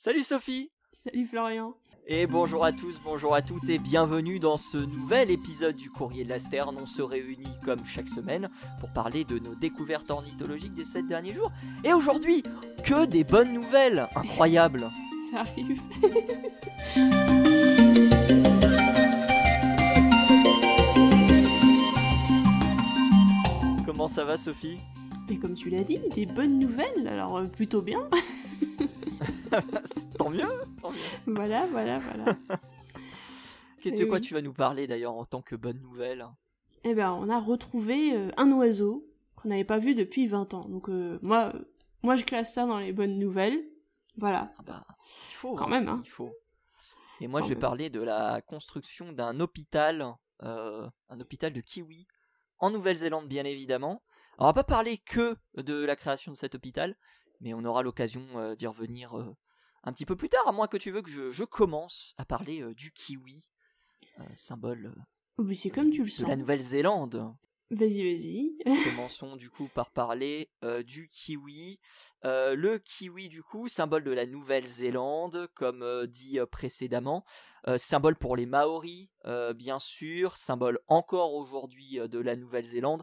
Salut Sophie. Salut Florian. Et bonjour à tous, bonjour à toutes et bienvenue dans ce nouvel épisode du Courrier de la Sterne. On se réunit comme chaque semaine pour parler de nos découvertes ornithologiques des 7 derniers jours. Et aujourd'hui, que des bonnes nouvelles. Incroyable. Ça arrive. Comment ça va Sophie? Et comme tu l'as dit, des bonnes nouvelles, alors plutôt bien. Tant mieux, tant mieux. Voilà. De quoi tu vas nous parler d'ailleurs en tant que bonne nouvelle? Eh ben, on a retrouvé un oiseau qu'on n'avait pas vu depuis 20 ans. Donc moi je classe ça dans les bonnes nouvelles. Voilà. Ah bah, il faut. Quand même, hein. Il faut. Et moi, je vais parler de la construction d'un hôpital de kiwis, en Nouvelle-Zélande, bien évidemment. Alors, on va pas parler que de la création de cet hôpital, mais on aura l'occasion d'y revenir un petit peu plus tard, à moins que tu veux que je commence à parler du kiwi, symbole Oui, c'est comme tu le de sens. la Nouvelle-Zélande. Vas-y. Commençons du coup par parler du kiwi. Le kiwi du coup, symbole de la Nouvelle-Zélande, comme dit précédemment. Symbole pour les Maoris, bien sûr. Symbole encore aujourd'hui de la Nouvelle-Zélande.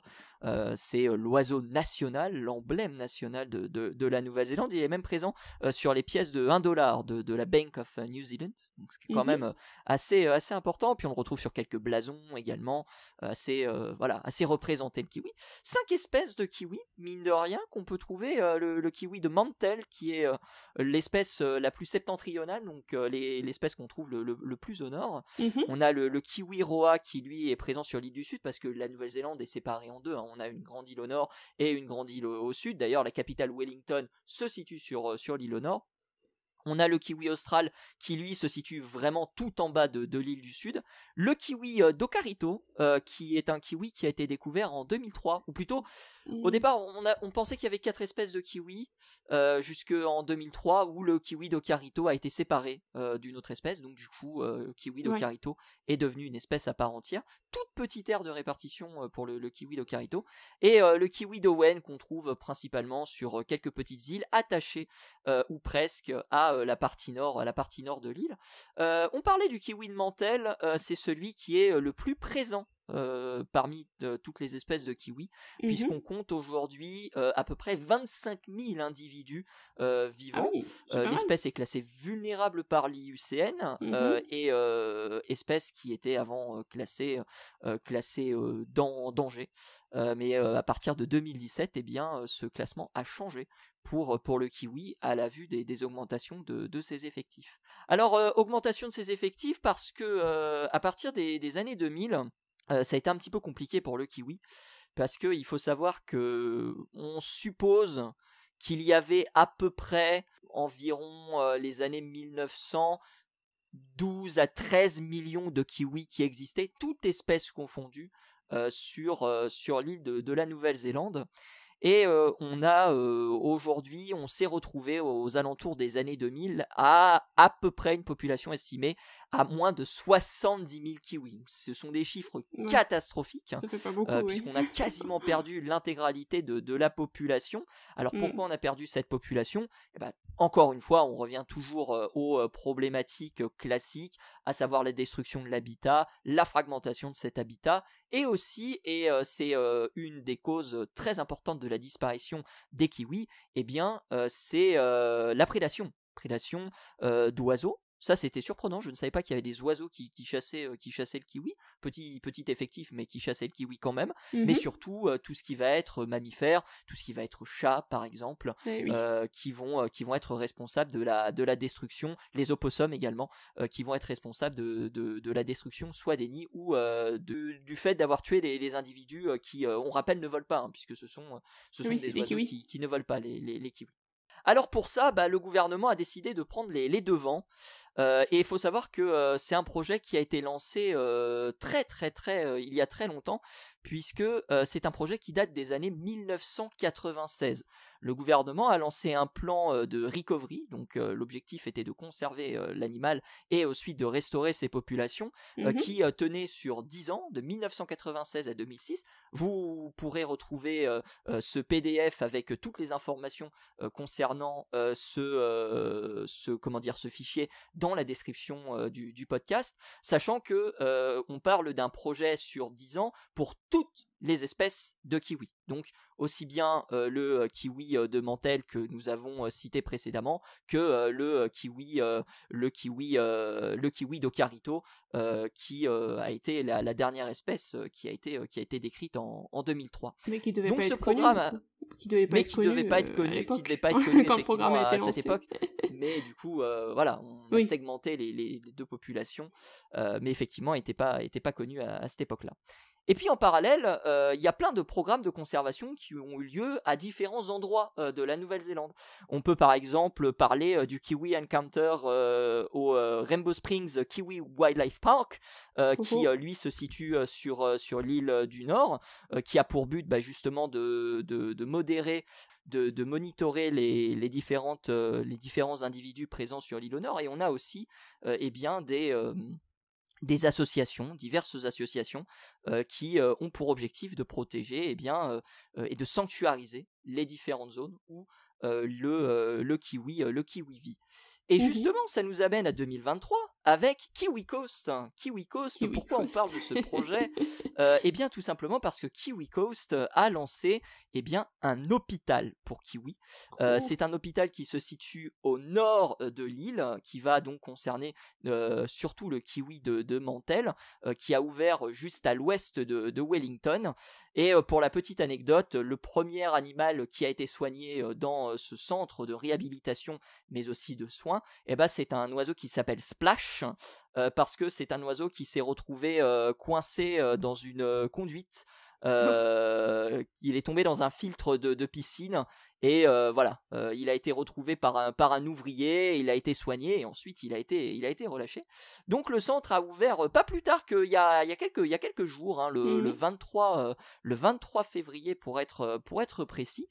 C'est l'oiseau national, l'emblème national de la Nouvelle-Zélande. Il est même présent sur les pièces de 1 dollar de la Bank of New Zealand. Donc c'est quand même assez important. Puis on le retrouve sur quelques blasons également. Assez représenté le kiwi. 5 espèces de kiwi, mine de rien, qu'on peut trouver. Le kiwi de Mantel, qui est l'espèce la plus septentrionale, donc l'espèce qu'on trouve le plus au nord. On a le kiwi roa qui lui est présent sur l'île du Sud, parce que la Nouvelle-Zélande est séparée en deux, hein. On a une grande île au nord et une grande île au sud. D'ailleurs, la capitale Wellington se situe sur l'île au nord. On a le kiwi austral qui lui se situe vraiment tout en bas de l'île du Sud. Le kiwi d'Okarito, qui est un kiwi qui a été découvert en 2003, ou plutôt au départ on pensait qu'il y avait 4 espèces de kiwi jusqu'en 2003 où le kiwi d'Okarito a été séparé d'une autre espèce. Donc du coup kiwi d'Okarito est devenu une espèce à part entière. Toute petite aire de répartition pour le kiwi d'Okarito. Et le kiwi d'Owen qu'on trouve principalement sur quelques petites îles attachées ou presque à la partie nord de l'île. On parlait du kiwi de Mantel, c'est celui qui est le plus présent parmi toutes les espèces de kiwis, puisqu'on compte aujourd'hui à peu près 25 000 individus vivants. L'espèce est classée vulnérable par l'IUCN et espèce qui était avant classée en danger. Mais à partir de 2017, ce classement a changé pour le kiwi à la vue des augmentations de ses effectifs. Alors, augmentation de ses effectifs parce que à partir des années 2000, ça a été un petit peu compliqué pour le kiwi, parce qu'il faut savoir que on suppose qu'il y avait à peu près environ les années 1900, 12 à 13 millions de kiwis qui existaient, toutes espèces confondues, sur l'île de la Nouvelle-Zélande. Et aujourd'hui, on s'est retrouvé aux alentours des années 2000 à peu près une population estimée à moins de 70 000 kiwis. Ce sont des chiffres catastrophiques. Ça fait pas beaucoup, puisqu'on a quasiment perdu l'intégralité de la population. Alors pourquoi on a perdu cette population? Encore une fois, on revient toujours aux problématiques classiques, à savoir la destruction de l'habitat, la fragmentation de cet habitat, et aussi, et c'est une des causes très importantes de la disparition des kiwis, c'est la prédation d'oiseaux. Ça, c'était surprenant, je ne savais pas qu'il y avait des oiseaux qui chassaient le kiwi, petit effectif, mais qui chassaient le kiwi quand même, mais surtout tout ce qui va être mammifère, tout ce qui va être chat par exemple, qui vont être responsables de la destruction, les opossums également, qui vont être responsables de la destruction soit des nids ou du fait d'avoir tué les individus qui, on rappelle, ne volent pas, hein, puisque ce sont des oiseaux qui ne volent pas, les kiwis. Alors pour ça, le gouvernement a décidé de prendre les devants, et il faut savoir que c'est un projet qui a été lancé il y a très longtemps, puisque c'est un projet qui date des années 1996. Le gouvernement a lancé un plan de recovery, donc l'objectif était de conserver l'animal et ensuite de restaurer ses populations, qui tenait sur 10 ans, de 1996 à 2006. Vous pourrez retrouver ce PDF avec toutes les informations concernant ce fichier dans la description du podcast, sachant que on parle d'un projet sur 10 ans pour toutes les espèces de kiwi. Donc aussi bien le kiwi de Mantel que nous avons cité précédemment que le kiwi d'Okarito qui a été la dernière espèce qui a été décrite en 2003. Mais qui devait Donc pas ce être programme connu, qui devait pas être connu quand le programme a été à cette lancé. époque. Mais du coup, voilà, on a segmenté les deux populations, mais effectivement, n'était pas connu à cette époque-là. Et puis en parallèle, il y a plein de programmes de conservation qui ont eu lieu à différents endroits de la Nouvelle-Zélande. On peut par exemple parler du Kiwi Encounter au Rainbow Springs Kiwi Wildlife Park, qui lui se situe sur l'île du Nord, qui a pour but justement de modérer, de monitorer les différents individus présents sur l'île au Nord. Et on a aussi diverses associations qui ont pour objectif de protéger et de sanctuariser les différentes zones où le kiwi vit. Et justement, ça nous amène à 2023 avec Kiwi Coast. Pourquoi on parle de ce projet tout simplement parce que Kiwi Coast a lancé un hôpital pour kiwi. C'est un hôpital qui se situe au nord de l'île, qui va donc concerner surtout le kiwi de Mantel, qui a ouvert juste à l'ouest de Wellington. Et pour la petite anecdote, le premier animal qui a été soigné dans ce centre de réhabilitation, mais aussi de soins, c'est un oiseau qui s'appelle Splash, parce que c'est un oiseau qui s'est retrouvé coincé dans une conduite. Il est tombé dans un filtre de piscine et il a été retrouvé par un ouvrier, il a été soigné et ensuite il a été relâché. Donc le centre a ouvert pas plus tard qu'il y a quelques jours, le 23 février pour être précis.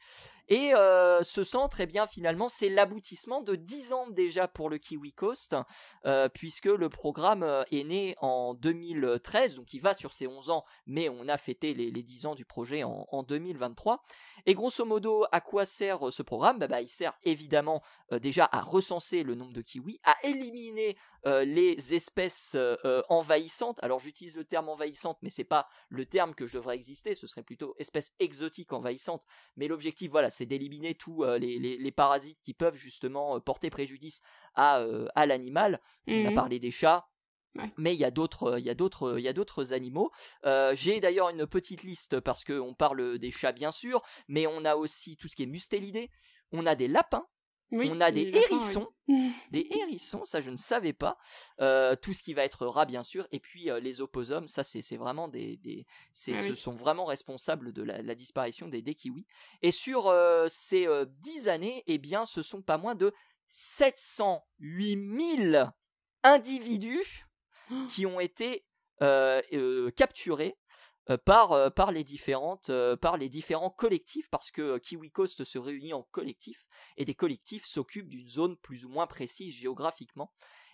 Et ce centre, finalement, c'est l'aboutissement de 10 ans déjà pour le Kiwi Coast, puisque le programme est né en 2013, donc il va sur ses 11 ans, mais on a fêté les 10 ans du projet en 2023. Et grosso modo, à quoi sert ce programme ? Il sert évidemment déjà à recenser le nombre de kiwis, à éliminer les espèces envahissantes. Alors j'utilise le terme envahissante, mais c'est pas le terme que je devrais exister, ce serait plutôt espèces exotiques envahissantes. Mais l'objectif, c'est d'éliminer tous les parasites qui peuvent justement porter préjudice à l'animal. On a parlé des chats. Ouais. Mais il y a d'autres animaux. J'ai d'ailleurs une petite liste parce qu'on parle des chats bien sûr, mais on a aussi tout ce qui est mustélidés, on a des lapins, on a des hérissons, des hérissons, ça je ne savais pas. Tout ce qui va être rat bien sûr, et puis les opossums, ça c'est vraiment ce sont vraiment responsables de la disparition des kiwis. Et sur ces 10 années, ce sont pas moins de 708 000 individus qui ont été capturés par les différents collectifs, parce que Kiwi Coast se réunit en collectifs, et des collectifs s'occupent d'une zone plus ou moins précise géographiquement.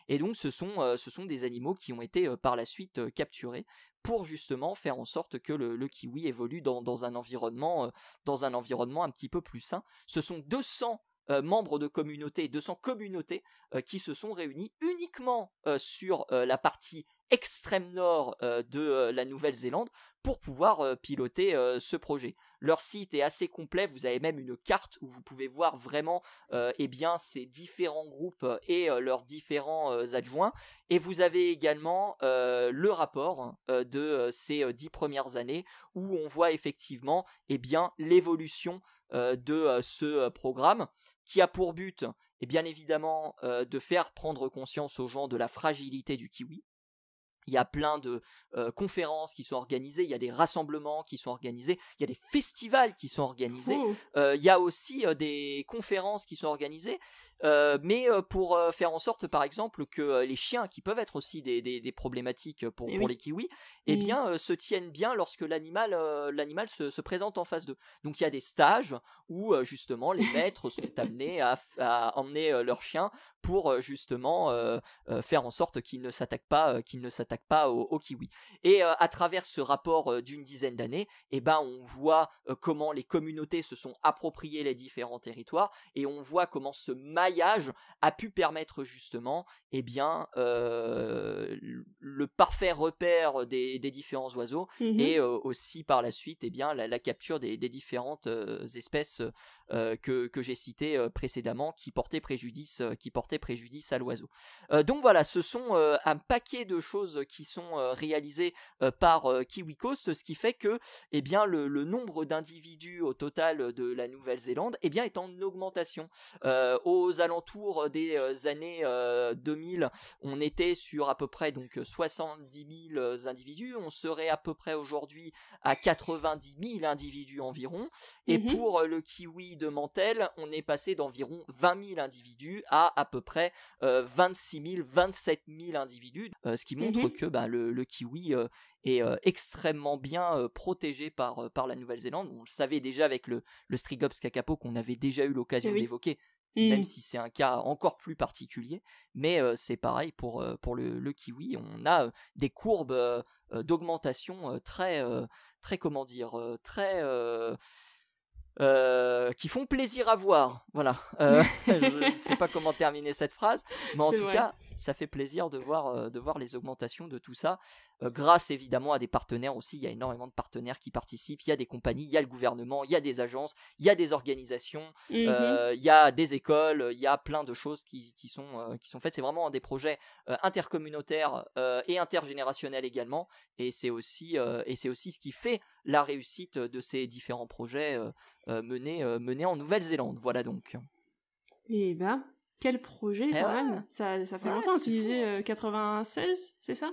Et donc ce sont des animaux qui ont été par la suite capturés pour justement faire en sorte que le kiwi évolue dans un environnement un petit peu plus sain. Ce sont 200 membres de communautés, 200 communautés qui se sont réunis uniquement sur la partie extrême nord de la Nouvelle-Zélande pour pouvoir piloter ce projet. Leur site est assez complet, vous avez même une carte où vous pouvez voir vraiment ces différents groupes et leurs différents adjoints, et vous avez également le rapport de ces 10 premières années où on voit effectivement l'évolution de ce programme, qui a pour but, et bien évidemment, de faire prendre conscience aux gens de la fragilité du kiwi, Il y a plein de conférences qui sont organisées, il y a des rassemblements qui sont organisés, il y a des festivals qui sont organisés, il y a aussi des conférences qui sont organisées, mais pour faire en sorte, par exemple, que les chiens, qui peuvent être aussi des problématiques pour les kiwis, eh bien, se tiennent bien lorsque l'animal se présente en face d'eux. Donc il y a des stages où justement les maîtres sont amenés à emmener leurs chiens pour justement faire en sorte qu'ils ne s'attaquent pas aux kiwis. Et à travers ce rapport d'une dizaine d'années, eh ben, on voit comment les communautés se sont appropriées les différents territoires, et on voit comment ce maillage a pu permettre justement, eh bien, le parfait repère des différents oiseaux, et aussi par la suite, eh bien, la capture des différentes espèces que j'ai citées précédemment, qui portaient préjudice à l'oiseau. Donc voilà, ce sont un paquet de choses qui sont réalisées par KiwiCoast, ce qui fait que, eh bien, le nombre d'individus au total de la Nouvelle-Zélande, eh bien, est en augmentation. Aux alentours des années 2000, on était sur à peu près donc 70 000 individus. On serait à peu près aujourd'hui à 90 000 individus environ. Et pour le kiwi de Mantel, on est passé d'environ 20 000 individus à peu près 26 000, 27 000 individus, ce qui montre que le kiwi est extrêmement bien protégé par la Nouvelle-Zélande. On le savait déjà avec le Strigops kakapo qu'on avait déjà eu l'occasion d'évoquer, même si c'est un cas encore plus particulier, mais c'est pareil pour le kiwi. On a des courbes d'augmentation très comment dire, très qui font plaisir à voir. Voilà. Je ne sais pas comment terminer cette phrase, mais en tout cas, ça fait plaisir de voir les augmentations de tout ça, grâce évidemment à des partenaires aussi. Il y a énormément de partenaires qui participent. Il y a des compagnies, il y a le gouvernement, il y a des agences, il y a des organisations, il y a des écoles, il y a plein de choses qui sont faites. C'est vraiment des projets intercommunautaires et intergénérationnels également, et c'est aussi ce qui fait la réussite de ces différents projets menés en Nouvelle-Zélande. Voilà donc. Et ben, quel projet quand même. Ça fait longtemps, tu disais 96, c'est ça?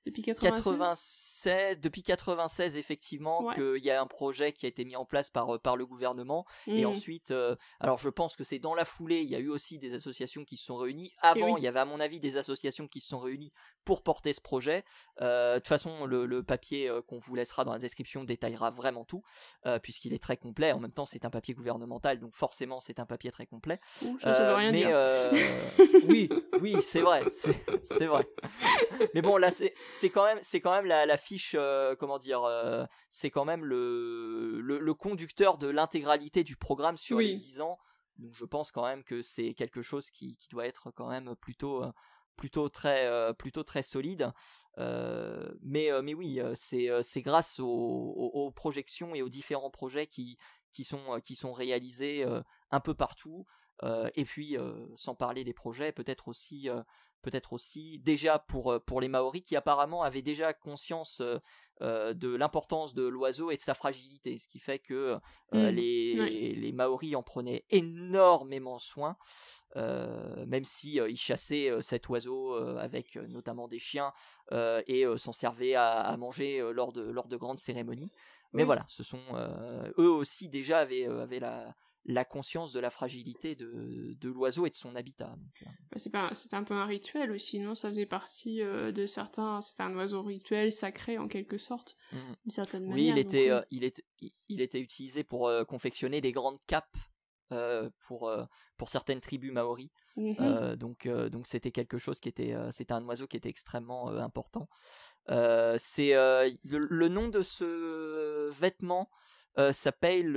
Depuis 96, depuis 96 effectivement, qu'il y a un projet qui a été mis en place par le gouvernement, et ensuite, alors je pense que c'est dans la foulée, il y a eu aussi des associations qui se sont réunies. Avant, il y avait à mon avis des associations qui se sont réunies pour porter ce projet. De toute façon, le papier qu'on vous laissera dans la description détaillera vraiment tout, puisqu'il est très complet. En même temps, c'est un papier gouvernemental, donc forcément c'est un papier très complet. Ça veut rien dire. Oui, c'est vrai, c'est vrai. Mais bon, là c'est quand même la fiche, comment dire, c'est quand même le conducteur de l'intégralité du programme sur les 10 ans. Donc je pense quand même que c'est quelque chose qui doit être quand même plutôt très solide. Mais oui, c'est grâce aux projections et aux différents projets qui sont réalisés un peu partout. Et puis sans parler des projets, peut-être aussi déjà pour les Maoris, qui apparemment avaient déjà conscience de l'importance de l'oiseau et de sa fragilité, ce qui fait que les Maoris en prenaient énormément soin, même si ils chassaient cet oiseau avec notamment des chiens, et s'en servaient à manger lors de grandes cérémonies. Mais voilà, ce sont eux aussi déjà avaient la conscience de la fragilité de l'oiseau et de son habitat. Donc, c'était un peu un rituel aussi, non? Ça faisait partie de certains... C'était un oiseau rituel, sacré en quelque sorte, d'une certaine manière. Oui, il était utilisé pour confectionner des grandes capes pour certaines tribus maoris. Donc c'était quelque chose c'était un oiseau qui était extrêmement important. C'est le nom de ce vêtement s'appelle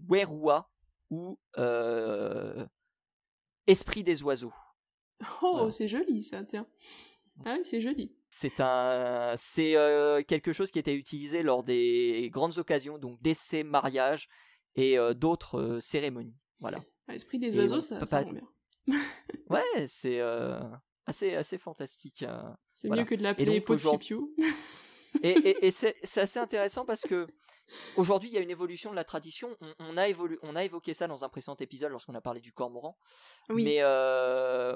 Werua, ou esprit des oiseaux. Voilà. C'est joli ça, tiens. Ah oui, c'est joli. C'est quelque chose qui était utilisé lors des grandes occasions, donc décès, mariage et d'autres cérémonies. Voilà. Esprit des oiseaux, ça rend bien. Ouais, c'est assez fantastique. C'est mieux que de l'appeler Pochipiou. Et c'est assez intéressant parce que aujourd'hui, il y a une évolution de la tradition. On a évoqué ça dans un précédent épisode lorsqu'on a parlé du cormoran. Oui. Mais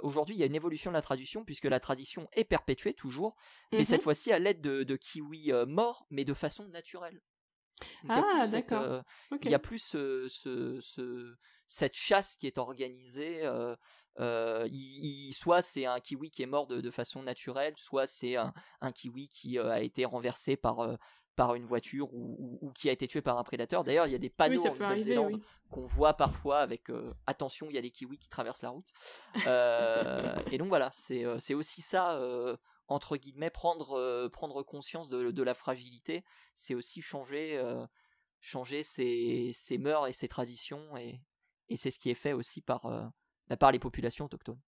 aujourd'hui, il y a une évolution de la tradition puisque la tradition est perpétuée toujours, mais cette fois-ci à l'aide de kiwis morts, mais de façon naturelle. Donc, d'accord. Il n'y a plus cette chasse qui est organisée. Soit c'est un kiwi qui est mort de façon naturelle, soit c'est un kiwi qui a été renversé par une voiture ou qui a été tué par un prédateur. D'ailleurs, il y a des panneaux en Nouvelle-Zélande qu'on voit parfois avec attention, il y a des kiwis qui traversent la route. Et donc voilà, c'est aussi ça, entre guillemets, prendre conscience de la fragilité. C'est aussi changer ses mœurs et ses traditions, et c'est ce qui est fait aussi par les populations autochtones.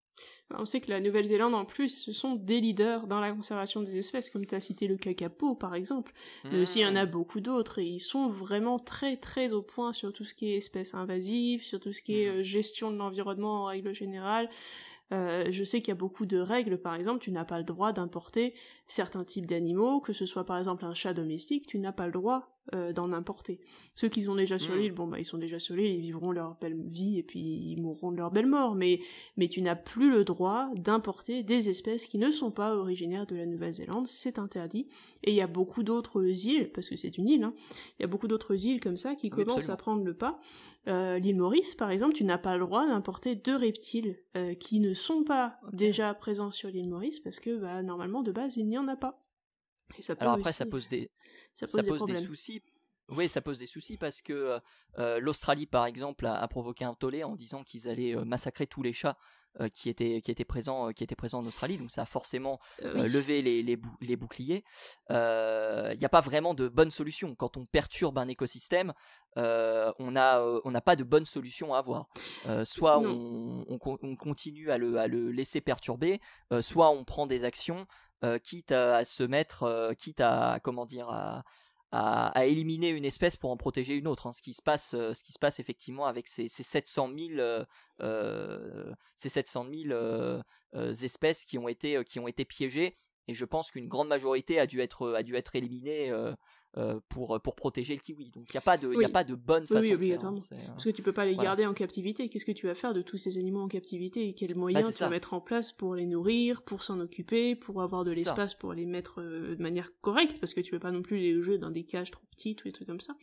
On sait que la Nouvelle-Zélande, en plus, ce sont des leaders dans la conservation des espèces, comme tu as cité le kakapo, par exemple, mais aussi il y en a beaucoup d'autres, et ils sont vraiment très très au point sur tout ce qui est espèces invasives, sur tout ce qui est gestion de l'environnement en règle générale. Je sais qu'il y a beaucoup de règles, par exemple, tu n'as pas le droit d'importer certains types d'animaux, que ce soit par exemple un chat domestique, tu n'as pas le droit d'en importer. Ceux qui sont déjà sur l'île, ils sont déjà sur l'île, ils vivront leur belle vie et puis ils mourront de leur belle mort, mais tu n'as plus le droit d'importer des espèces qui ne sont pas originaires de la Nouvelle-Zélande, c'est interdit. Et il y a beaucoup d'autres îles, parce que c'est une île, il y a beaucoup d'autres îles comme ça qui commencent à prendre le pas. L'île Maurice, par exemple, tu n'as pas le droit d'importer 2 reptiles qui ne sont pas déjà présents sur l'île Maurice, parce que normalement, de base, il n'y en a pas. Et ça peut Alors après, ça pose des soucis. Oui, ça pose des soucis parce que l'Australie, par exemple, a provoqué un tollé en disant qu'ils allaient massacrer tous les chats qui étaient présents en Australie. Donc ça a forcément levé les boucliers. Il n'y a pas vraiment de bonne solution. Quand on perturbe un écosystème, on n'a pas de bonne solution à avoir. Soit on continue à le laisser perturber, soit on prend des actions, quitte à se mettre, quitte à à éliminer une espèce pour en protéger une autre, ce qui se passe effectivement avec ces 700 000 espèces qui ont été piégées, et je pense qu'une grande majorité a dû être éliminée pour protéger le kiwi. Donc il n'y a pas de bonne façon de faire. Parce que tu peux pas les garder en captivité. Qu'est-ce que tu vas faire de tous ces animaux en captivité, et quels moyens tu vas mettre en place pour les nourrir, pour s'en occuper, pour avoir de l'espace pour les mettre de manière correcte, parce que tu peux pas non plus les loger dans des cages trop petites ou des trucs comme ça.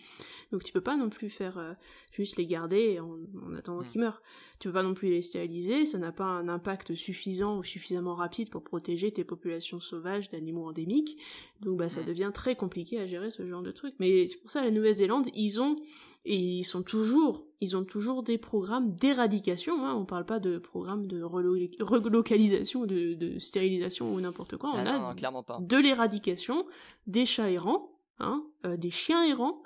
Donc tu peux pas non plus faire juste les garder en attendant qu'ils meurent. Tu peux pas non plus les stériliser, ça n'a pas un impact suffisant ou suffisamment rapide pour protéger tes populations sauvages d'animaux endémiques. Donc ça devient très compliqué à gérer ce genre de truc. Mais c'est pour ça, la Nouvelle-Zélande, ils ont toujours des programmes d'éradication, on parle pas de programmes de relocalisation, de stérilisation ou n'importe quoi. Non, clairement pas. De l'éradication des chats errants, des chiens errants,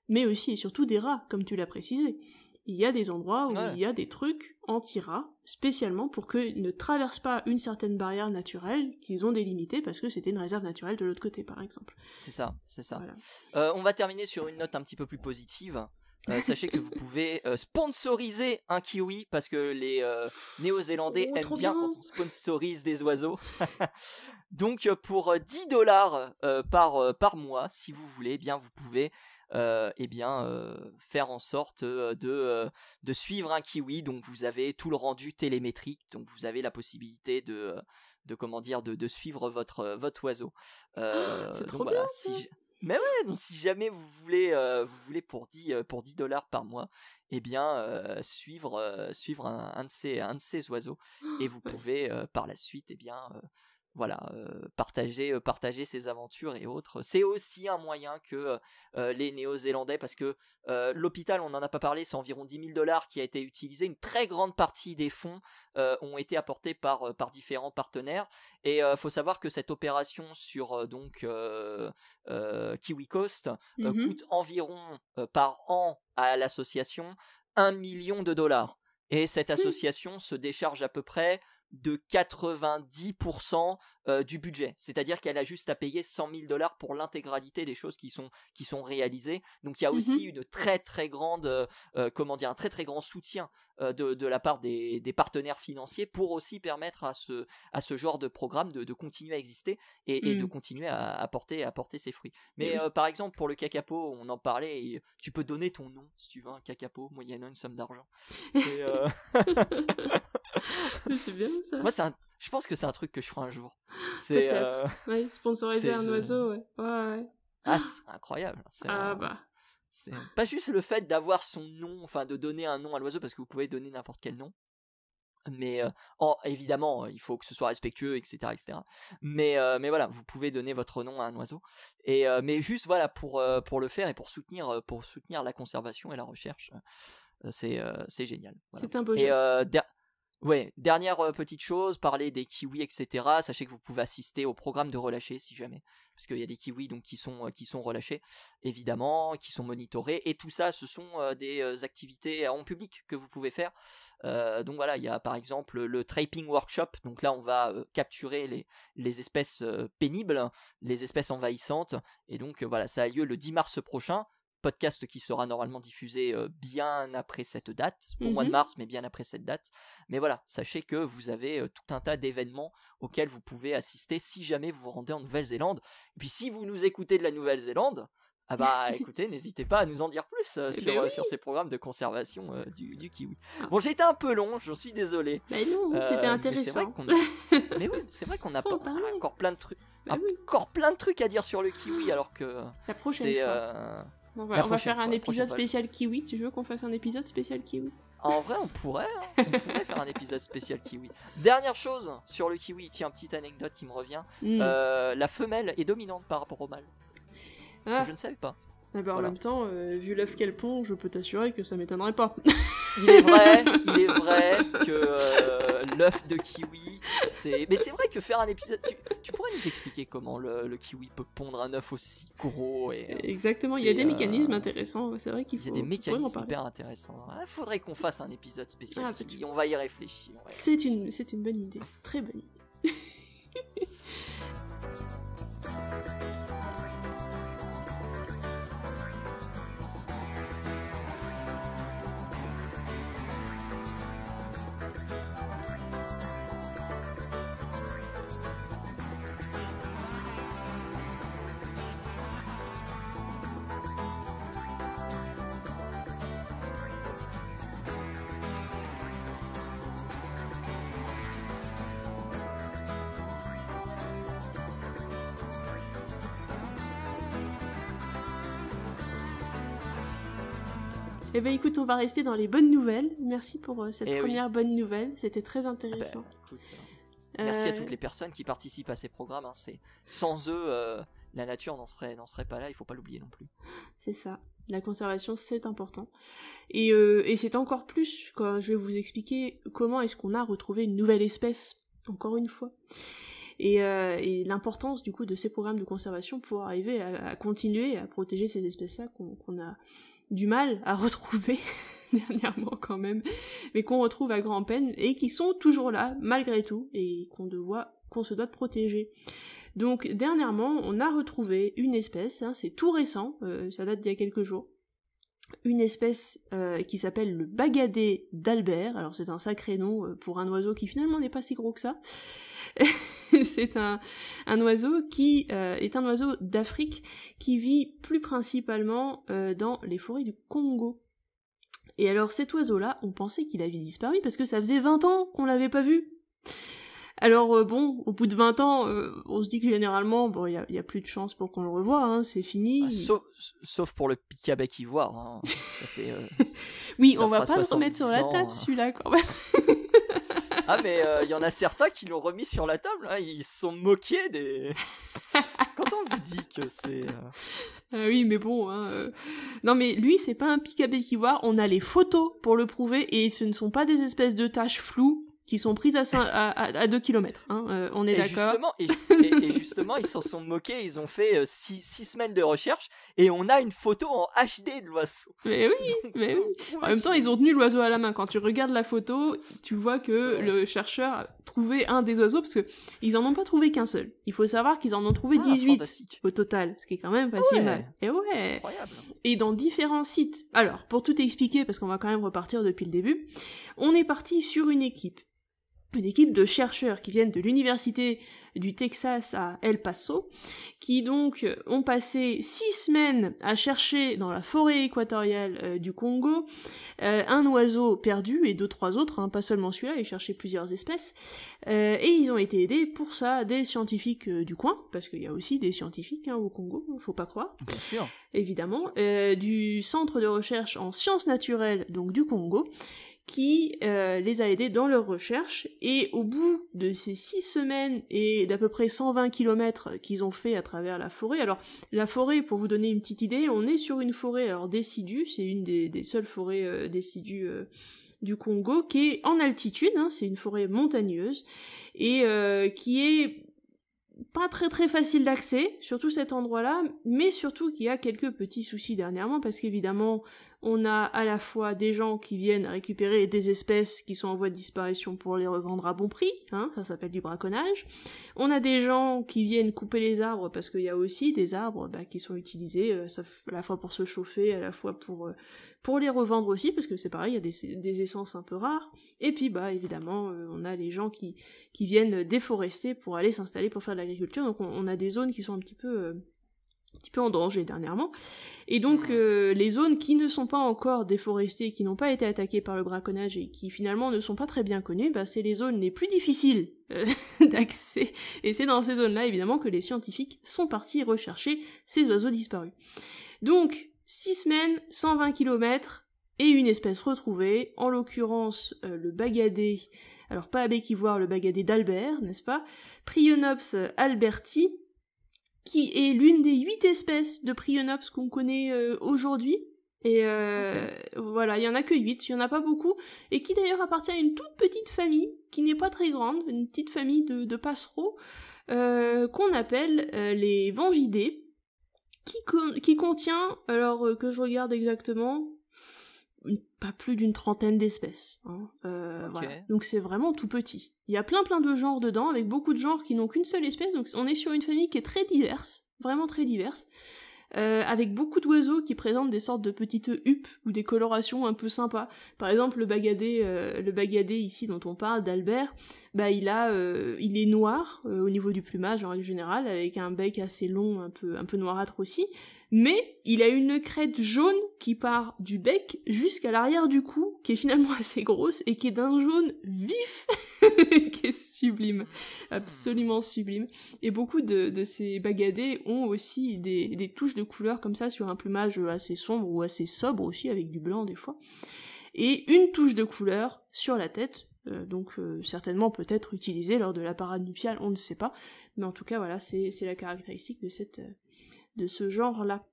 mais aussi et surtout des rats, comme tu l'as précisé. Il y a des endroits où il y a des trucs anti-rats, spécialement pour qu'ils ne traversent pas une certaine barrière naturelle qu'ils ont délimitée, parce que c'était une réserve naturelle de l'autre côté, par exemple. C'est ça. Voilà. On va terminer sur une note un petit peu plus positive. Sachez que vous pouvez sponsoriser un kiwi, parce que les Néo-Zélandais aiment bien quand on sponsorise des oiseaux. Donc pour $10 par mois, si vous voulez, vous pouvez faire en sorte de suivre un kiwi. Donc vous avez tout le rendu télémétrique, donc vous avez la possibilité de suivre votre oiseau. C'est trop bien, Mais ouais, donc si jamais vous voulez pour $10 par mois, suivre un de ces oiseaux, et vous pouvez par la suite partager ses aventures et autres. C'est aussi un moyen que les Néo-Zélandais, parce que l'hôpital, on n'en a pas parlé, c'est environ $10 000 qui a été utilisé. Une très grande partie des fonds ont été apportés par différents partenaires, et faut savoir que cette opération sur Kiwi Coast coûte environ par an à l'association $1 million, et cette association se décharge à peu près de 90% du budget. C'est-à-dire qu'elle a juste à payer $100,000 pour l'intégralité des choses qui sont réalisées. Donc il y a aussi une très très grande, un très très grand soutien de la part des partenaires financiers pour aussi permettre à ce genre de programme de continuer à exister et de continuer à porter ses fruits. Mais par exemple pour le Kakapo, on en parlait, et tu peux donner ton nom si tu veux un Kakapo moyennant une somme d'argent. C'est bien ça. Moi je pense que c'est un truc que je ferai un jour. Peut-être. Ouais, sponsoriser un oiseau, ouais. Ah, c'est incroyable. C'est pas juste le fait d'avoir son nom, enfin de donner un nom à l'oiseau, parce que vous pouvez donner n'importe quel nom. Mais évidemment, il faut que ce soit respectueux, etc. Mais voilà, vous pouvez donner votre nom à un oiseau. Mais juste voilà pour le faire et pour soutenir la conservation et la recherche, c'est génial. Voilà. C'est un beau geste. Ouais, dernière petite chose, parler des kiwis, etc. Sachez que vous pouvez assister au programme de relâcher si jamais, parce qu'il y a des kiwis donc qui sont relâchés, évidemment, qui sont monitorés, et tout ça, ce sont des activités en public que vous pouvez faire. Donc voilà, il y a par exemple le trapping workshop. Donc là, on va capturer les espèces pénibles, les espèces envahissantes, et donc voilà, ça a lieu le 10 mars prochain. Podcast qui sera normalement diffusé bien après cette date, au mois de mars, mais bien après cette date. Mais voilà, sachez que vous avez tout un tas d'événements auxquels vous pouvez assister si jamais vous vous rendez en Nouvelle-Zélande. Et puis si vous nous écoutez de la Nouvelle-Zélande, écoutez, n'hésitez pas à nous en dire plus sur ces programmes de conservation du kiwi. Bon, j'ai été un peu long, j'en suis désolé. Mais non, c'était intéressant. Mais oui, c'est vrai qu'on a encore plein de trucs. Encore plein de trucs à dire sur le kiwi, alors que la prochaine fois. On va faire un épisode spécial kiwi. Tu veux qu'on fasse un épisode spécial kiwi? En vrai, on pourrait faire un épisode spécial kiwi. Dernière chose sur le kiwi, tiens, petite anecdote qui me revient. La femelle est dominante par rapport au mâle. Je ne savais pas. En même temps, vu l'œuf qu'elle pond, je peux t'assurer que ça m'étonnerait pas. Il est vrai que l'œuf de kiwi, mais c'est vrai que faire un épisode... Tu pourrais nous expliquer comment le kiwi peut pondre un œuf aussi gros Exactement, il y a des mécanismes intéressants, c'est vrai qu'il faut... Il y a des mécanismes hyper intéressants. Il faudrait qu'on fasse un épisode spécial kiwi, on va y réfléchir. C'est une bonne idée, très bonne idée. Eh ben écoute, on va rester dans les bonnes nouvelles. Merci pour cette première bonne nouvelle, c'était très intéressant. Merci à toutes les personnes qui participent à ces programmes. Sans eux, la nature n'en serait pas là, il faut pas l'oublier non plus. C'est ça, la conservation c'est important. Et c'est encore plus quand je vais vous expliquer comment est-ce qu'on a retrouvé une nouvelle espèce, encore une fois. Et l'importance du coup de ces programmes de conservation pour arriver à continuer à protéger ces espèces-là qu'on a du mal à retrouver dernièrement quand même, mais qu'on retrouve à grand-peine et qui sont toujours là malgré tout et qu'on se doit de protéger. Donc dernièrement, on a retrouvé une espèce, c'est tout récent, ça date d'il y a quelques jours, une espèce qui s'appelle le bagadé d'Albert. Alors c'est un sacré nom pour un oiseau qui finalement n'est pas si gros que ça. C'est un oiseau qui est un oiseau d'Afrique qui vit plus principalement dans les forêts du Congo. Et alors cet oiseau-là, on pensait qu'il avait disparu parce que ça faisait 20 ans qu'on l'avait pas vu. Alors au bout de 20 ans, on se dit que généralement, il y a plus de chance pour qu'on le revoie, c'est fini. Sauf pour le pic-à-bec ivoire. Ça fait, oui, on va pas le remettre sur la table, celui-là, quand même. Mais il y en a certains qui l'ont remis sur la table, ils se sont moqués des... Quand on vous dit que c'est... oui, mais bon... Non, mais lui, c'est pas un pic-à-bec ivoire, on a les photos pour le prouver, et ce ne sont pas des espèces de taches floues qui sont prises à 2 km, on est d'accord. Et justement, ils s'en sont moqués, ils ont fait 6 semaines de recherche, et on a une photo en HD de l'oiseau. Mais oui. En même temps, ils ont tenu l'oiseau à la main. Quand tu regardes la photo, tu vois que le chercheur trouvé un des oiseaux, parce que ils en ont pas trouvé qu'un seul. Il faut savoir qu'ils en ont trouvé 18 fantastique. au total, ce qui est quand même pas si mal. Et ouais. Incroyable. Et dans différents sites. Alors, pour tout expliquer, parce qu'on va quand même repartir depuis le début, on est parti sur une équipe de chercheurs qui viennent de l'université du Texas à El Paso, qui donc ont passé 6 semaines à chercher dans la forêt équatoriale du Congo un oiseau perdu et 2-3 autres, hein, pas seulement celui-là, ils cherchaient plusieurs espèces, et ils ont été aidés pour ça des scientifiques du coin, parce qu'il y a aussi des scientifiques au Congo, faut pas croire, Bien sûr. évidemment, du centre de recherche en sciences naturelles donc du Congo, qui les a aidés dans leur recherche, et au bout de ces 6 semaines et d'à peu près 120 km qu'ils ont fait à travers la forêt, alors la forêt, pour vous donner une petite idée, on est sur une forêt alors décidue, c'est une des seules forêts décidues du Congo, qui est en altitude, hein, c'est une forêt montagneuse, et qui est pas très très facile d'accès, surtout cet endroit-là, mais surtout qu'il y a quelques petits soucis dernièrement, parce qu'évidemment, on a à la fois des gens qui viennent récupérer des espèces qui sont en voie de disparition pour les revendre à bon prix, hein, ça s'appelle du braconnage. On a des gens qui viennent couper les arbres, parce qu'il y a aussi des arbres qui sont utilisés à la fois pour se chauffer, à la fois pour les revendre aussi, parce que c'est pareil, il y a des essences un peu rares. Et puis évidemment, on a les gens qui viennent déforester pour aller s'installer pour faire de l'agriculture, donc on a des zones qui sont un petit peu en danger dernièrement. Et donc les zones qui ne sont pas encore déforestées, qui n'ont pas été attaquées par le braconnage et qui finalement ne sont pas très bien connues, c'est les zones les plus difficiles d'accès. Et c'est dans ces zones-là évidemment que les scientifiques sont partis rechercher ces oiseaux disparus. Donc 6 semaines, 120 km et une espèce retrouvée, en l'occurrence le bagadé, alors pas à bec ivoire, le bagadé d'Albert, n'est-ce pas, Prionops alberti, qui est l'une des 8 espèces de Prionops qu'on connaît aujourd'hui. Et voilà, il y en a que 8, il y en a pas beaucoup, et qui d'ailleurs appartient à une toute petite famille, qui n'est pas très grande, une petite famille de passereaux, qu'on appelle les Vangidés, qui contient, alors que je regarde exactement, pas plus d'une trentaine d'espèces. Hein. Voilà. Donc c'est vraiment tout petit. Il y a plein de genres dedans, avec beaucoup de genres qui n'ont qu'une seule espèce, donc on est sur une famille qui est très diverse, vraiment très diverse, avec beaucoup d'oiseaux qui présentent des sortes de petites huppes ou des colorations un peu sympas. Par exemple, le bagadé ici dont on parle, d'Albert, il est noir au niveau du plumage en règle générale, avec un bec assez long, un peu noirâtre aussi, mais il a une crête jaune qui part du bec jusqu'à l'arrière du cou, qui est finalement assez grosse, et qui est d'un jaune vif, qui est sublime, absolument sublime. Et beaucoup de ces bagadés ont aussi des touches de couleur comme ça sur un plumage assez sombre ou assez sobre aussi, avec du blanc des fois. Et une touche de couleur sur la tête, donc certainement peut-être utilisée lors de la parade nuptiale, on ne sait pas. Mais en tout cas, voilà, c'est la caractéristique de ce genre-là.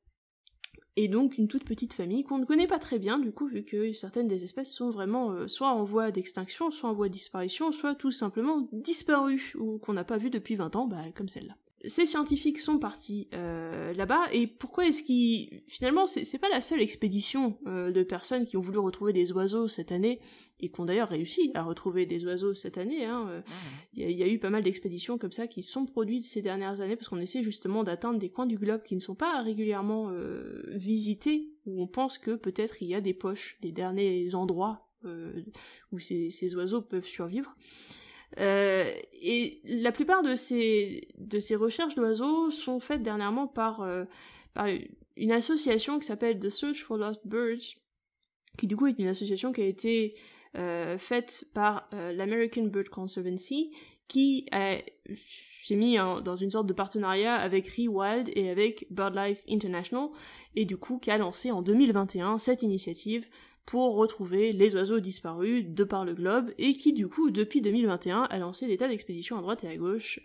Et donc une toute petite famille qu'on ne connaît pas très bien, du coup, vu que certaines des espèces sont vraiment soit en voie d'extinction, soit en voie de disparition, soit tout simplement disparues, ou qu'on n'a pas vu depuis 20 ans, comme celle-là. Ces scientifiques sont partis là-bas, et pourquoi est-ce qu'ils... Finalement, c'est pas la seule expédition de personnes qui ont voulu retrouver des oiseaux cette année, et qui ont d'ailleurs réussi à retrouver des oiseaux cette année. Il y a eu pas mal d'expéditions comme ça qui se sont produites ces dernières années, parce qu'on essaie justement d'atteindre des coins du globe qui ne sont pas régulièrement visités, où on pense que peut-être il y a des poches, des derniers endroits où ces oiseaux peuvent survivre. Et la plupart de ces recherches d'oiseaux sont faites dernièrement par une association qui s'appelle The Search for Lost Birds, qui du coup est une association qui a été faite par l'American Bird Conservancy, qui s'est mis dans une sorte de partenariat avec Rewild et avec BirdLife International, et du coup qui a lancé en 2021 cette initiative pour retrouver les oiseaux disparus de par le globe, et qui du coup depuis 2021 a lancé des tas d'expéditions à droite et à gauche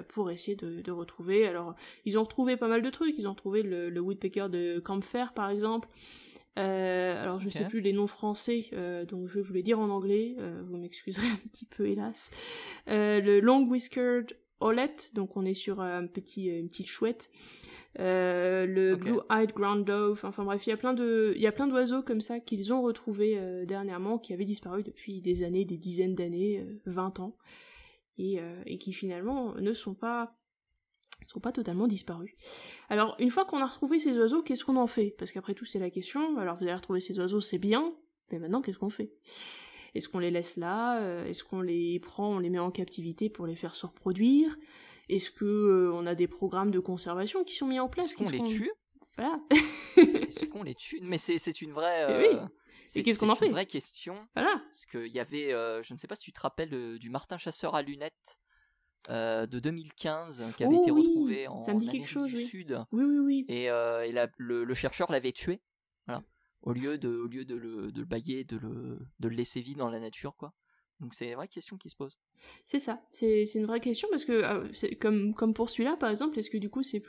pour essayer de retrouver. Alors ils ont retrouvé pas mal de trucs, ils ont retrouvé le woodpecker de Campfer par exemple, alors je sais plus les noms français, donc je vais vous les dire en anglais, vous m'excuserez un petit peu hélas. Le long-whiskered owlet, donc on est sur une petite chouette. Le blue-eyed ground dove, enfin bref, il y a plein d'oiseaux comme ça qu'ils ont retrouvés dernièrement, qui avaient disparu depuis des années, des dizaines d'années, 20 ans. et qui finalement ne sont pas totalement disparus. Alors, une fois qu'on a retrouvé ces oiseaux, qu'est-ce qu'on en fait? Parce qu'après tout, c'est la question. Alors, vous avez retrouvé ces oiseaux, c'est bien, mais maintenant, qu'est-ce qu'on fait? Est-ce qu'on les laisse là? Est-ce qu'on les prend, on les met en captivité pour les faire se reproduire? Est-ce que on a des programmes de conservation qui sont mis en place? Est-ce qu'on les tue? Voilà. Est-ce qu'on les tue? Mais c'est une vraie... Oui. Et qu'est-ce qu'on en fait? C'est une vraie question. Voilà. Parce qu'il y avait, je ne sais pas si tu te rappelles du Martin Chasseur à lunettes de 2015 qui avait été retrouvé en Amérique du Sud. Oui. Et le chercheur l'avait tué. Voilà. Au lieu de le bailler, de le laisser vivre dans la nature, quoi. Donc c'est une vraie question qui se pose. C'est ça, c'est une vraie question parce que comme pour celui-là par exemple, est-ce que du coup c'est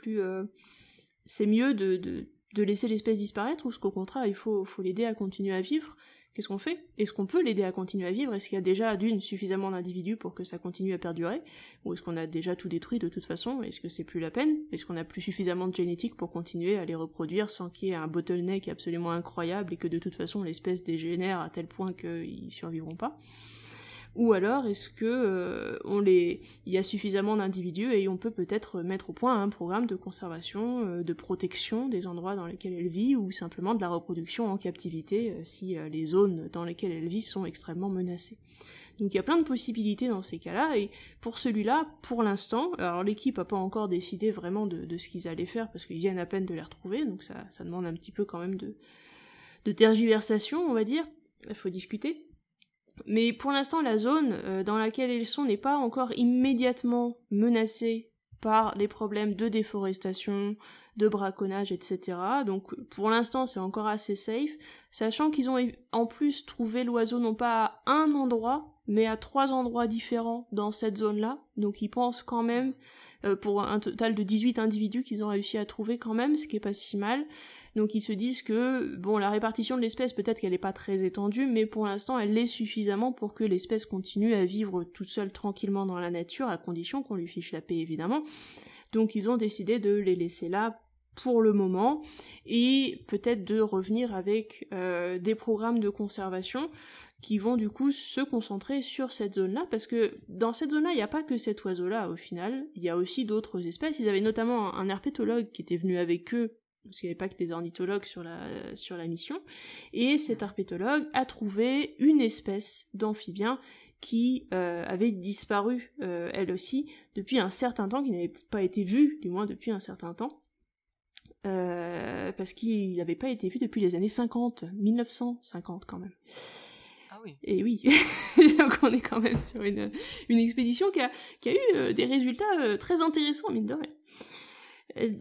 mieux de laisser l'espèce disparaître ou est-ce qu'au contraire il faut l'aider à continuer à vivre? Qu'est-ce qu'on fait? Est-ce qu'on peut l'aider à continuer à vivre? Est-ce qu'il y a déjà suffisamment d'individus pour que ça continue à perdurer? Ou est-ce qu'on a déjà tout détruit de toute façon? Est-ce que c'est plus la peine? Est-ce qu'on a plus suffisamment de génétique pour continuer à les reproduire sans qu'il y ait un bottleneck absolument incroyable et que de toute façon l'espèce dégénère à tel point qu'ils survivront pas? Ou alors est-ce que il y a suffisamment d'individus et on peut peut-être mettre au point un programme de conservation, de protection des endroits dans lesquels elle vit, ou simplement de la reproduction en captivité si les zones dans lesquelles elle vit sont extrêmement menacées. Donc il y a plein de possibilités dans ces cas-là, et pour celui-là, pour l'instant, alors l'équipe a pas encore décidé vraiment de ce qu'ils allaient faire, parce qu'ils viennent à peine de les retrouver, donc ça demande un petit peu quand même de tergiversation, on va dire, il faut discuter. Mais pour l'instant, la zone dans laquelle elles sont n'est pas encore immédiatement menacée par des problèmes de déforestation, de braconnage, etc. Donc pour l'instant, c'est encore assez safe, sachant qu'ils ont en plus trouvé l'oiseau non pas à un endroit, mais à 3 endroits différents dans cette zone-là. Donc ils pensent quand même, pour un total de 18 individus qu'ils ont réussi à trouver quand même, ce qui est pas si mal. Donc ils se disent que, bon, la répartition de l'espèce, peut-être qu'elle est pas très étendue, mais pour l'instant, elle l'est suffisamment pour que l'espèce continue à vivre toute seule tranquillement dans la nature, à condition qu'on lui fiche la paix, évidemment. Donc ils ont décidé de les laisser là pour le moment, et peut-être de revenir avec des programmes de conservation qui vont du coup se concentrer sur cette zone-là, parce que dans cette zone-là, il n'y a pas que cet oiseau-là au final, il y a aussi d'autres espèces. Ils avaient notamment un herpétologue qui était venu avec eux, parce qu'il n'y avait pas que des ornithologues sur la mission, et cet herpétologue a trouvé une espèce d'amphibien qui avait disparu, elle aussi, depuis un certain temps, qui n'avait pas été vue, du moins depuis un certain temps, parce qu'il n'avait pas été vu depuis les années 50, 1950 quand même. Ah oui. Et oui, donc on est quand même sur une expédition qui a eu des résultats très intéressants, mine de rien.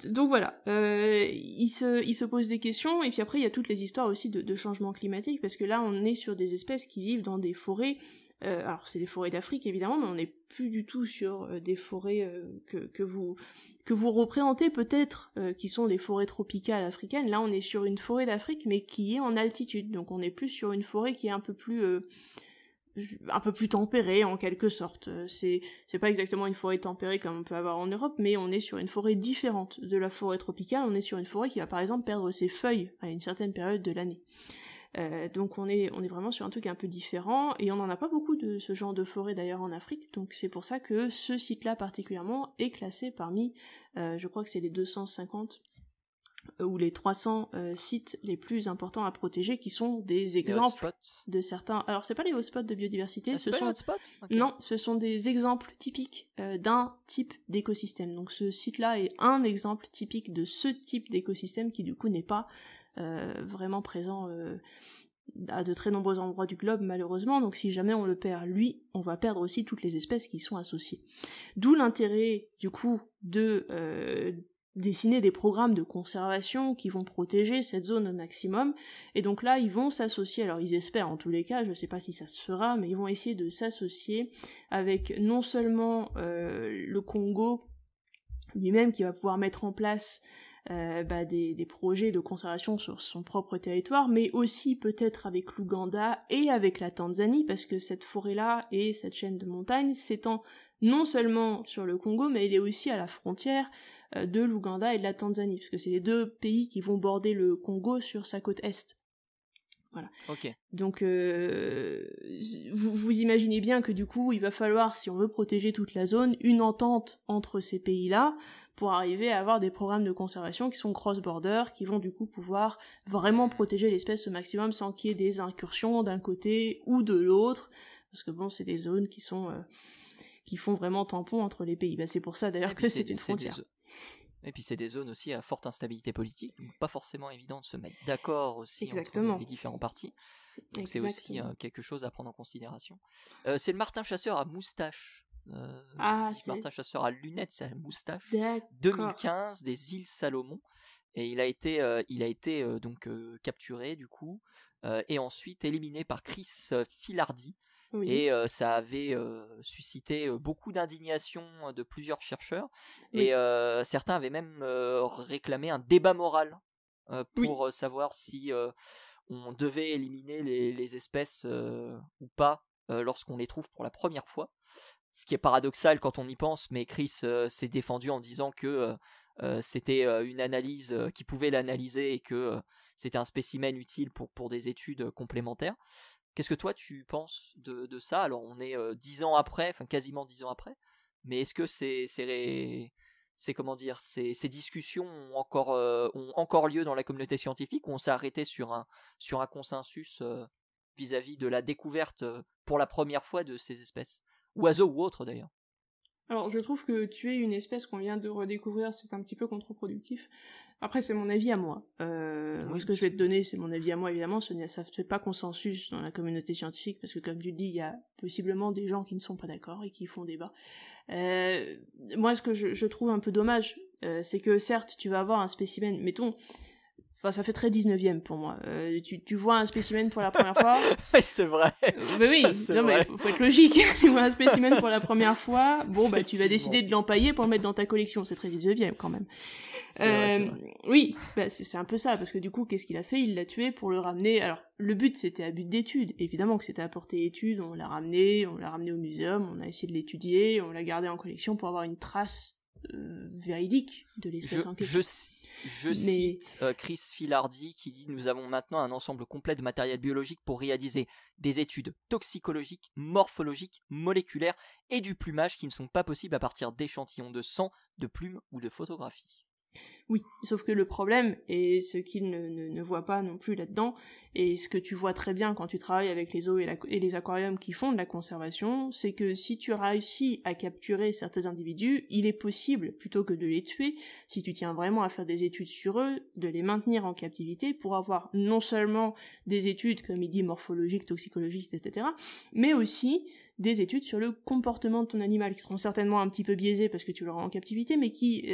Donc voilà, il se pose des questions, et puis après il y a toutes les histoires aussi de changement climatique, parce que là on est sur des espèces qui vivent dans des forêts, alors c'est des forêts d'Afrique évidemment, mais on n'est plus du tout sur des forêts que vous représentez peut-être, qui sont des forêts tropicales africaines. Là on est sur une forêt d'Afrique, mais qui est en altitude, donc on est plus sur une forêt qui est un peu plus tempérée en quelque sorte. C'est pas exactement une forêt tempérée comme on peut avoir en Europe, mais on est sur une forêt différente de la forêt tropicale. On est sur une forêt qui va par exemple perdre ses feuilles à une certaine période de l'année. Donc on est vraiment sur un truc un peu différent, et on n'en a pas beaucoup de ce genre de forêt d'ailleurs en Afrique, donc c'est pour ça que ce site-là particulièrement est classé parmi, je crois que c'est les 250 ou les 300 sites les plus importants à protéger, qui sont des exemples de certains... Alors c'est pas les hotspots de biodiversité, ce sont... Okay. Non, ce sont des exemples typiques d'un type d'écosystème. Donc ce site-là est un exemple typique de ce type d'écosystème qui du coup n'est pas vraiment présent à de très nombreux endroits du globe malheureusement, donc si jamais on le perd lui, on va perdre aussi toutes les espèces qui y sont associées. D'où l'intérêt du coup de dessiner des programmes de conservation qui vont protéger cette zone au maximum, et donc là ils vont s'associer, alors ils espèrent en tous les cas, je sais pas si ça se fera, mais ils vont essayer de s'associer avec non seulement le Congo lui-même, qui va pouvoir mettre en place des projets de conservation sur son propre territoire, mais aussi peut-être avec l'Ouganda et avec la Tanzanie, parce que cette forêt-là et cette chaîne de montagnes s'étend non seulement sur le Congo, mais elle est aussi à la frontière de l'Ouganda et de la Tanzanie, parce que c'est les deux pays qui vont border le Congo sur sa côte est. Voilà. Ok. Donc, vous imaginez bien que du coup, il va falloir, si on veut protéger toute la zone, une entente entre ces pays-là pour arriver à avoir des programmes de conservation qui sont cross-border, qui vont du coup pouvoir vraiment protéger l'espèce au maximum sans qu'il y ait des incursions d'un côté ou de l'autre, parce que bon, c'est des zones qui font vraiment tampon entre les pays. C'est pour ça d'ailleurs que c'est une frontière. Et puis c'est des zones aussi à forte instabilité politique, donc pas forcément évident de se mettre d'accord aussi Exactement. entre les différents partis. Donc c'est aussi quelque chose à prendre en considération. C'est le martin chasseur à moustache. Martin chasseur à lunettes, c'est à moustache. D'accord. 2015 des îles Salomon. Et il a été capturé du coup et ensuite éliminé par Chris Filardi. Oui. Et ça avait suscité beaucoup d'indignation de plusieurs chercheurs. Oui. Et certains avaient même réclamé un débat moral pour savoir si on devait éliminer les espèces ou pas lorsqu'on les trouve pour la première fois. Ce qui est paradoxal quand on y pense, mais Chris s'est défendu en disant que c'était une analyse qui pouvait l'analyser et que c'était un spécimen utile pour des études complémentaires. Qu'est-ce que toi tu penses de ça? Alors on est 10 ans après, enfin quasiment 10 ans après, mais est-ce que ces discussions ont encore lieu dans la communauté scientifique, ou on s'est arrêté sur un consensus vis-à-vis de la découverte pour la première fois de ces espèces, oiseaux ou autres d'ailleurs? Alors, je trouve que tuer une espèce qu'on vient de redécouvrir, c'est un petit peu contre-productif. Après, c'est mon avis à moi. Ce que je vais te donner, c'est mon avis à moi, évidemment. Ça ne fait pas consensus dans la communauté scientifique, parce que, comme tu le dis, il y a possiblement des gens qui ne sont pas d'accord et qui font débat. Moi, ce que je trouve un peu dommage, c'est que, certes, tu vas avoir un spécimen, mettons... Enfin, ça fait très 19e pour moi. Tu vois un spécimen pour la première fois... C'est vrai. Mais oui, mais faut être logique. Tu vois un spécimen pour la première fois, tu vas décider de l'empailler pour le mettre dans ta collection. C'est très 19e quand même. C'est vrai. Oui, c'est un peu ça, parce que du coup, qu'est-ce qu'il a fait? Il l'a tué pour le ramener... Alors, le but, c'était à but d'étude. Évidemment que c'était à portée étude, on l'a ramené au muséum, on a essayé de l'étudier, on l'a gardé en collection pour avoir une trace véridique de l'espèce en question. Je cite Chris Filardi qui dit: nous avons maintenant un ensemble complet de matériel biologique pour réaliser des études toxicologiques, morphologiques, moléculaires et du plumage qui ne sont pas possibles à partir d'échantillons de sang, de plumes ou de photographies. Oui, sauf que le problème, et ce qu'il ne voit pas non plus là-dedans, et ce que tu vois très bien quand tu travailles avec les zoos et les aquariums qui font de la conservation, c'est que si tu réussis à capturer certains individus, il est possible, plutôt que de les tuer, si tu tiens vraiment à faire des études sur eux, de les maintenir en captivité pour avoir non seulement des études, comme il dit, morphologiques, toxicologiques, etc., mais aussi des études sur le comportement de ton animal, qui seront certainement un petit peu biaisées parce que tu l'auras en captivité, mais qui,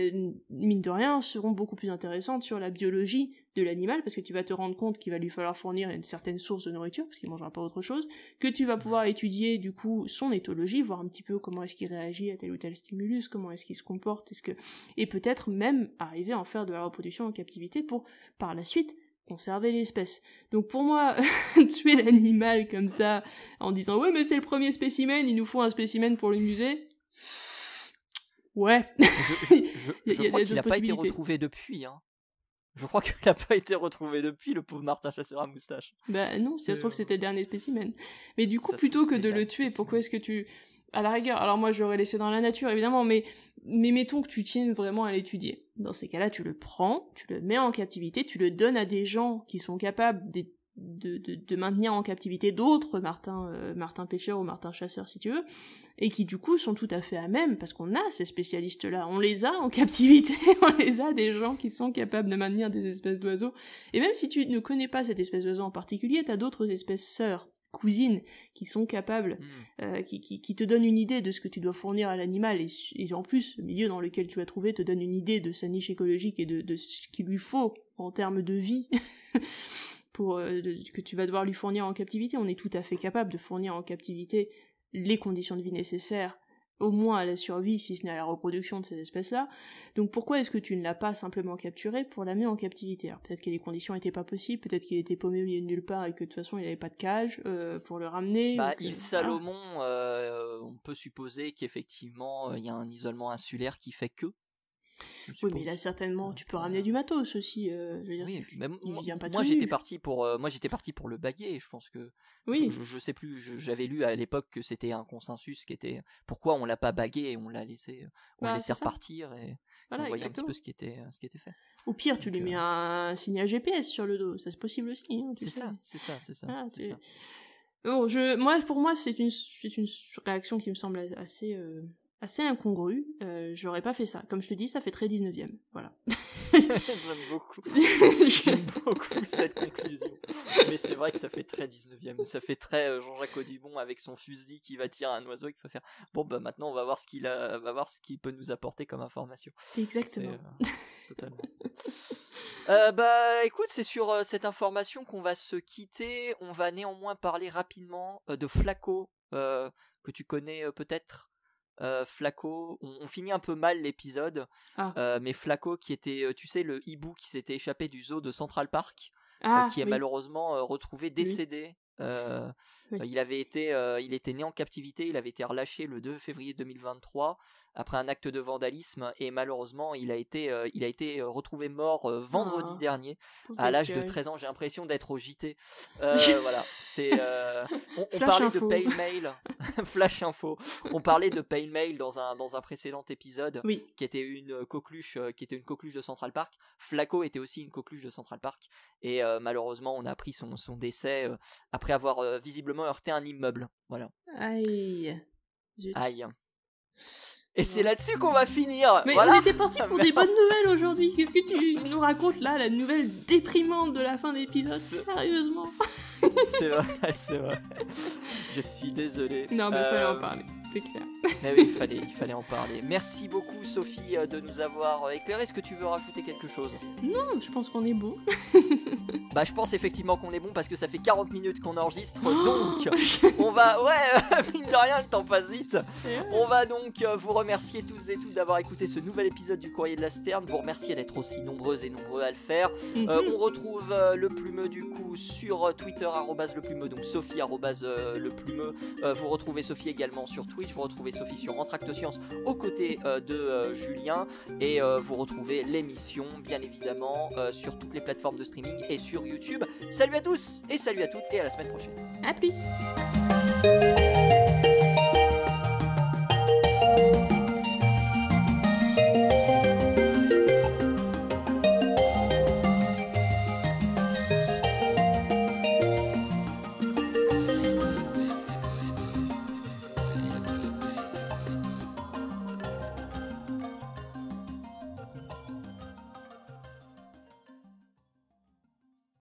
mine de rien, seront beaucoup plus intéressantes sur la biologie de l'animal, parce que tu vas te rendre compte qu'il va lui falloir fournir une certaine source de nourriture, parce qu'il mangera pas autre chose, que tu vas pouvoir étudier, du coup, son éthologie, voir un petit peu comment est-ce qu'il réagit à tel ou tel stimulus, comment est-ce qu'il se comporte, et peut-être même arriver à en faire de la reproduction en captivité pour, par la suite, conserver l'espèce. Donc pour moi, tuer l'animal comme ça, en disant « Ouais, mais c'est le premier spécimen, il nous faut un spécimen pour le musée », ouais. Je crois qu'il n'a pas été retrouvé depuis, hein. Je crois qu'il n'a pas été retrouvé depuis, le pauvre martin chasseur à moustache. Non, si ça se trouve c'était le dernier spécimen. Mais du coup, plutôt que de le tuer, pourquoi est-ce que tu... À la rigueur, alors moi je l'aurais laissé dans la nature évidemment, mais mettons que tu tiennes vraiment à l'étudier. Dans ces cas-là, tu le prends, tu le mets en captivité, tu le donnes à des gens qui sont capables de maintenir en captivité d'autres martins pêcheurs ou martins chasseurs si tu veux, et qui du coup sont tout à fait à même, parce qu'on a ces spécialistes-là, on les a en captivité, on les a des gens qui sont capables de maintenir des espèces d'oiseaux, et même si tu ne connais pas cette espèce d'oiseau en particulier, t'as d'autres espèces sœurs, cousines, qui sont capables, qui te donnent une idée de ce que tu dois fournir à l'animal, et en plus, le milieu dans lequel tu vas trouver te donne une idée de sa niche écologique et de ce qu'il lui faut en termes de vie, que tu vas devoir lui fournir en captivité. On est tout à fait capable de fournir en captivité les conditions de vie nécessaires, au moins à la survie, si ce n'est à la reproduction de ces espèces-là. Donc pourquoi est-ce que tu ne l'as pas simplement capturé pour l'amener en captivité? Alors peut-être que les conditions n'étaient pas possibles, peut-être qu'il était paumé au milieu de nulle part et que de toute façon il n'avait pas de cage pour le ramener. Île Salomon, on peut supposer qu'effectivement il y a un isolement insulaire qui fait que... Oui, mais là certainement, tu peux ramener du matos aussi. Je veux dire, oui, il vient pas moi tout j'étais nu. parti pour le baguer. Je pense que Oui. je sais plus. J'avais lu à l'époque que c'était un consensus qui était pourquoi on l'a pas bagué et on l'a laissé, on le laissait repartir et voilà, on voyait exactement. un petit peu ce qui était fait. Au pire, tu lui mets un signal GPS sur le dos, ça c'est possible aussi. Hein, c'est ça. Voilà, c'est ça. Bon, pour moi, c'est une réaction qui me semble assez incongrue. J'aurais pas fait ça. Comme je te dis, ça fait très 19e. Voilà. J'aime beaucoup cette conclusion. Mais c'est vrai que ça fait très 19e. Ça fait très Jean-Jacques Audubon avec son fusil qui va tirer un oiseau et qui va faire bon, bah maintenant on va voir ce qu'il peut nous apporter comme information. Exactement. Totalement. Écoute, c'est sur cette information qu'on va se quitter. On va néanmoins parler rapidement de Flaco, que tu connais peut-être. Flaco, on finit un peu mal l'épisode, mais Flaco qui était, tu sais, le hibou qui s'était échappé du zoo de Central Park, qui est malheureusement retrouvé décédé. Il était né en captivité, il avait été relâché le 2 février 2023 après un acte de vandalisme et malheureusement il a été retrouvé mort vendredi dernier à l'âge de 13 ans. J'ai l'impression d'être au JT. Voilà, c'est on parlait de Pale Mail. Flash info. On parlait de Pale Mail dans un précédent épisode, qui était une coqueluche de Central Park. Flaco était aussi une coqueluche de Central Park et malheureusement on a appris son décès après avoir visiblement heurté un immeuble. Voilà. Aïe. Zut. Aïe. Et c'est là-dessus qu'on va finir. Mais voilà. On était parti pour des bonnes nouvelles aujourd'hui. Qu'est-ce que tu nous racontes là, la nouvelle déprimante de la fin d'épisode? Sérieusement. C'est vrai. Je suis désolé. Non, mais il fallait en parler, c'est clair. Mais oui, il fallait en parler. Merci beaucoup Sophie de nous avoir éclairé. Est-ce que tu veux rajouter quelque chose? Non, je pense qu'on est bon. Je pense effectivement qu'on est bon parce que ça fait 40 minutes qu'on enregistre, donc on va, mine de rien, le temps passe vite. On va donc vous remercier tous et toutes d'avoir écouté ce nouvel épisode du Courrier de la Sterne, vous remercier d'être aussi nombreuses et nombreux à le faire. On retrouve le Plumeux du coup sur Twitter @leplumeux, donc Sophie @leplumeux. Vous retrouvez Sophie également sur Twitch, vous retrouvez Sophie sur Entracte Science aux côtés de Julien, et vous retrouvez l'émission bien évidemment sur toutes les plateformes de streaming et sur YouTube. Salut à tous et salut à toutes et à la semaine prochaine. À plus.